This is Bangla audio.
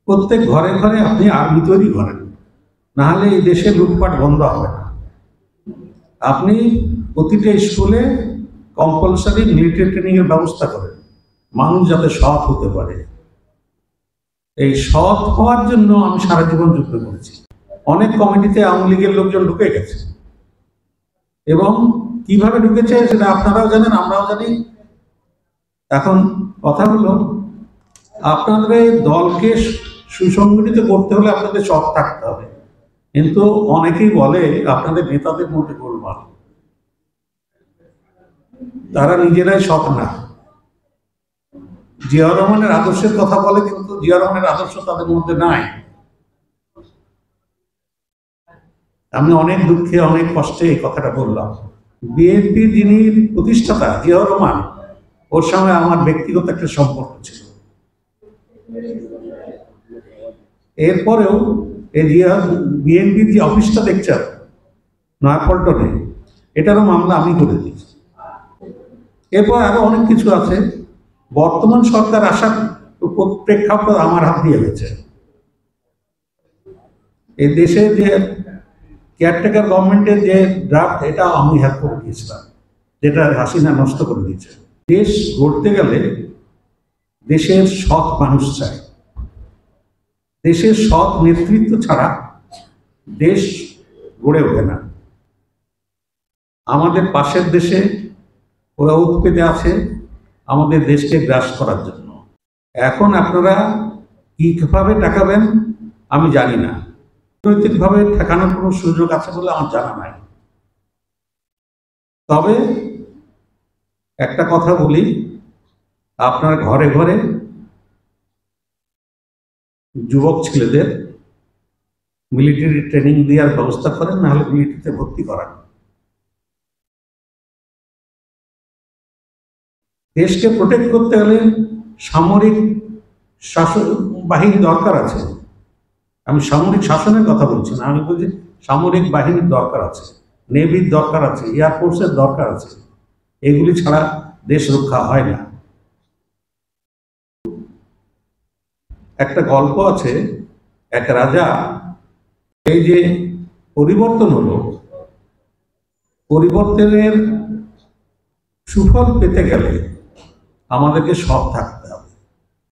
প্রত্যেক ঘরে ঘরে আপনি আর্মি তৈরি করেন, না হলে এই দেশে লুটপাট বন্ধ হবে না। আপনি প্রতিটা স্কুলে কম্পালসারি মিলিটারি ট্রেনিং এর ব্যবস্থা করেন, মানুষ যাতে সৎ হতে পারে। এই সৎ হওয়ার জন্য আমি সারা জীবন যুদ্ধ করেছি। অনেক কমিটিতে আওয়ামী লীগের লোকজন ঢুকে গেছে, এবং কিভাবে ঢুকেছে সেটা আপনারাও জানেন, আমরাও জানি। এখন কথা হলো, আপনাদের দলকে সুসংগঠিত করতে হলে আপনাদের সৎ থাকতে হবে। কিন্তু অনেকেই বলে আপনাদের নেতাদের মধ্যে গোলমাল, তারা নিজেরাই সৎ না। জিয়াউর রহমানের আদর্শের কথা বলে, কিন্তু জিয়াউর রহমানের আদর্শ তাদের মধ্যে নাই। আমি অনেক দুঃখে অনেক কষ্টে এই কথাটা বললাম। বিএনপির যিনি প্রতিষ্ঠাতা জিয়াউর রহমান, ওর সঙ্গে আমার ব্যক্তিগত একটা সম্পর্ক ছিল। এরপরেও এই বিএনপির যে অফিসটা দেখছেন নয়াপল্টনে, এটারও মামলা আমি করে দিয়েছি। এরপর আরো অনেক কিছু আছে। বর্তমান সরকার আসার প্রেক্ষাপট আমার হাত দিয়ে হয়েছে। এই দেশে যে কেয়ারটেকার গভর্নমেন্টের যে ড্রাফট, এটা আমি হেল্প করে দিয়েছিলাম, যেটা হাসিনা নষ্ট করে দিয়েছে। দেশ গড়তে গেলে দেশের সৎ মানুষ চাই। দেশের সৎ নেতৃত্ব ছাড়া দেশ গড়ে ওঠে না। আমাদের পাশের দেশে ওরা উৎপেতে আছে আমাদের দেশকে গ্রাস করার জন্য। এখন আপনারা কিভাবে ঠেকাবেন আমি জানি না। রাজনৈতিকভাবে ঠেকানোর কোনো সুযোগ আছে বলে আমার জানা নাই। তবে একটা কথা বলি, আপনার ঘরে ঘরে যুবক ছেলেদের মিলিটারি ট্রেনিং দেওয়ার ব্যবস্থা করেন, না হলে মিলিটারিতে ভর্তি করান। দেশকে প্রোটেক্ট করতে হলে সামরিক শাসন বাহিনী দরকার আছে। আমি সামরিক শাসনের কথা বলছি না, আমি বলছি সামরিক বাহিনীর দরকার আছে, নেভির দরকার আছে, এয়ারফোর্সের দরকার আছে। এগুলি ছাড়া দেশ রক্ষা হয় না। একটা গল্প আছে, এক রাজা, এই যে পরিবর্তন হলো, পরিবর্তনের সুফল পেতে গেলে আমাদেরকে সৎ থাকতে হবে।